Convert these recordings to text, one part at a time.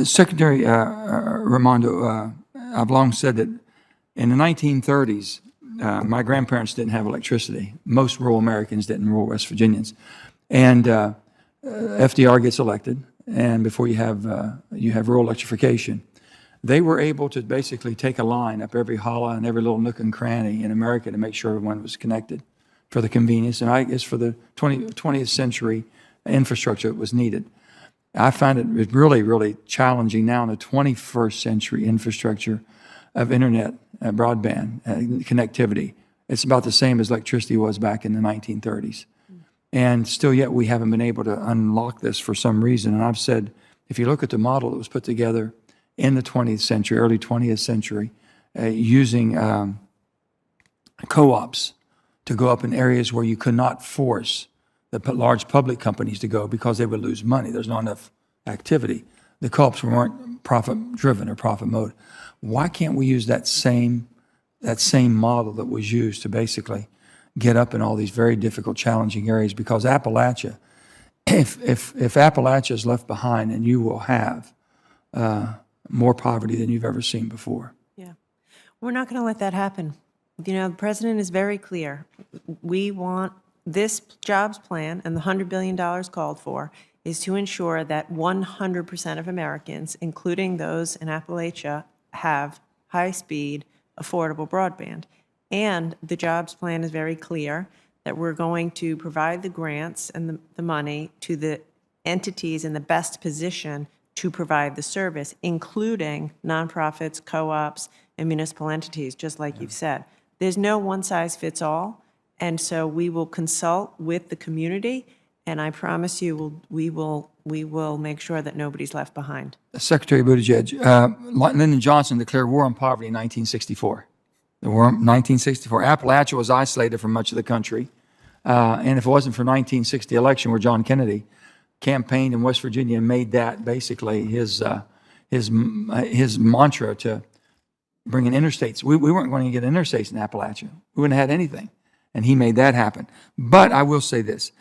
Secretary Raimondo, I've long said that in the 1930s, my grandparents didn't have electricity. Most rural Americans didn't, rural West Virginians. And FDR gets elected, and before you have rural electrification. They were able to basically take a line up every hollow and every little nook and cranny in America to make sure everyone was connected for the convenience, and I guess for the 20th century infrastructure that was needed. I find it really, really challenging now in the 21st century infrastructure of internet, broadband, connectivity. It's about the same as electricity was back in the 1930s. And still yet we haven't been able to unlock this for some reason. And I've said, if you look at the model that was put together in the 20th century, early 20th century, using co-ops to go up in areas where you could not force the large public companies to go because they would lose money. There's not enough activity. The co-ops weren't profit-driven or profit mode. Why can't we use that same model that was used to basically get up in all these very difficult, challenging areas? Because Appalachia, if Appalachia is left behind, and you will have more poverty than you've ever seen before. Yeah, we're not going to let that happen. You know, the president is very clear. We want this jobs plan, and the $100 billion called for, is to ensure that 100% of Americans, including those in Appalachia, have high-speed, affordable broadband. And the jobs plan is very clear that we're going to provide the grants and the money to the entities in the best position to provide the service, including nonprofits, co-ops, and municipal entities, just like you've said. There's no one-size-fits-all, and so we will consult with the community, and I promise you we will make sure that nobody's left behind. Secretary Buttigieg, Lyndon Johnson declared war on poverty in 1964. The war in 1964. Appalachia was isolated from much of the country, and if it wasn't for 1960 election where John Kennedy campaigned in West Virginia and made that basically his mantra to bring in interstates. We weren't going to get interstates in Appalachia. We wouldn't have had anything, and he made that happen. But I will say this.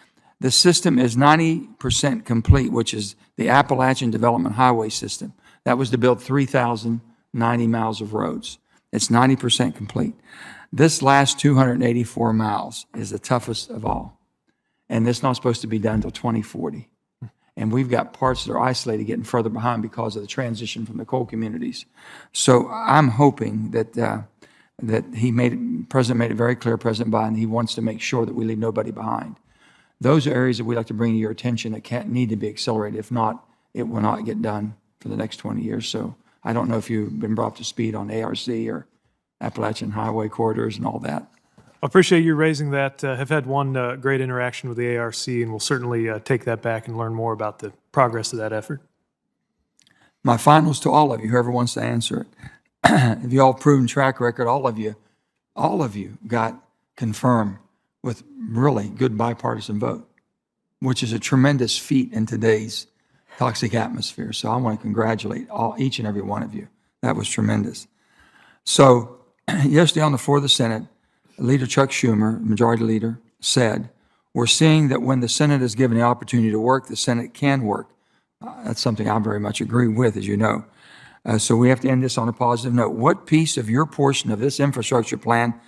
The system is 90% complete, which is the Appalachian Development Highway System. That was to build 3,090 miles of roads. It's 90% complete. This last 284 miles is the toughest of all. And it's not supposed to be done until 2040. And we've got parts that are isolated getting further behind because of the transition from the coal communities. So I'm hoping that President made it very clear, President Biden, he wants to make sure that we leave nobody behind. Those are areas that we'd like to bring to your attention that need to be accelerated. If not, it will not get done for the next 20 years. So I don't know if you've been brought up to speed on ARC or Appalachian Highway corridors and all that. I appreciate you raising that. Have had one great interaction with the ARC, and we'll certainly take that back and learn more about the progress of that effort. My finals to all of you, whoever wants to answer it. If you all proven track record, all of you got confirmed with really good bipartisan vote, which is a tremendous feat in today's toxic atmosphere. So I want to congratulate each and every one of you. That was tremendous. So yesterday on the floor of the Senate, Leader Chuck Schumer, Majority Leader, said, we're seeing that when the Senate is given the opportunity to work, the Senate can work. That's something I very much agree with, as you know. So we have to end this on a positive note. What piece of your portion of this infrastructure plan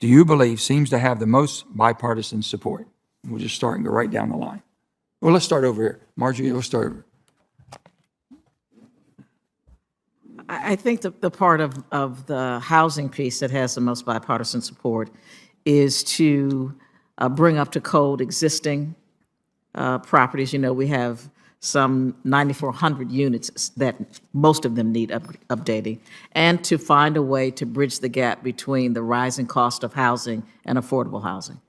do you believe seems to have the most bipartisan support? We'll just start and go right down the line. Well, let's start over here. Marjorie, let's start over. I think the part of the housing piece that has the most bipartisan support is to bring up to code existing properties. You know, we have some 9,400 units that most of them need updating, and to find a way to bridge the gap between the rising cost of housing and affordable housing.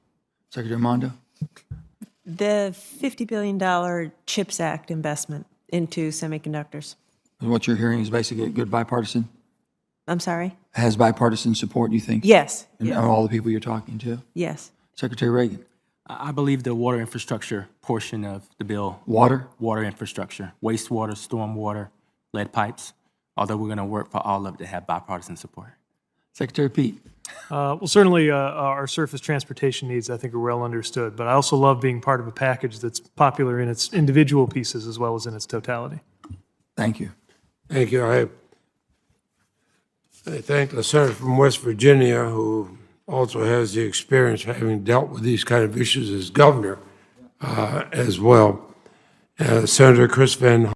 Secretary Mondo? The $50 billion CHIPS Act investment into semiconductors. What you're hearing is basically good bipartisan? I'm sorry? Has bipartisan support, you think? Yes. And all the people you're talking to? Yes. Secretary Reagan? I believe the water infrastructure portion of the bill. Water? Water infrastructure, wastewater, stormwater, lead pipes, although we're going to work for all of it to have bipartisan support. Secretary Pete? Well, certainly our surface transportation needs, I think, are well understood, but I also love being part of a package that's popular in its individual pieces as well as in its totality. Thank you. Thank you. I thank the senator from West Virginia, who also has the experience having dealt with these kind of issues as governor as well. Senator Chris Van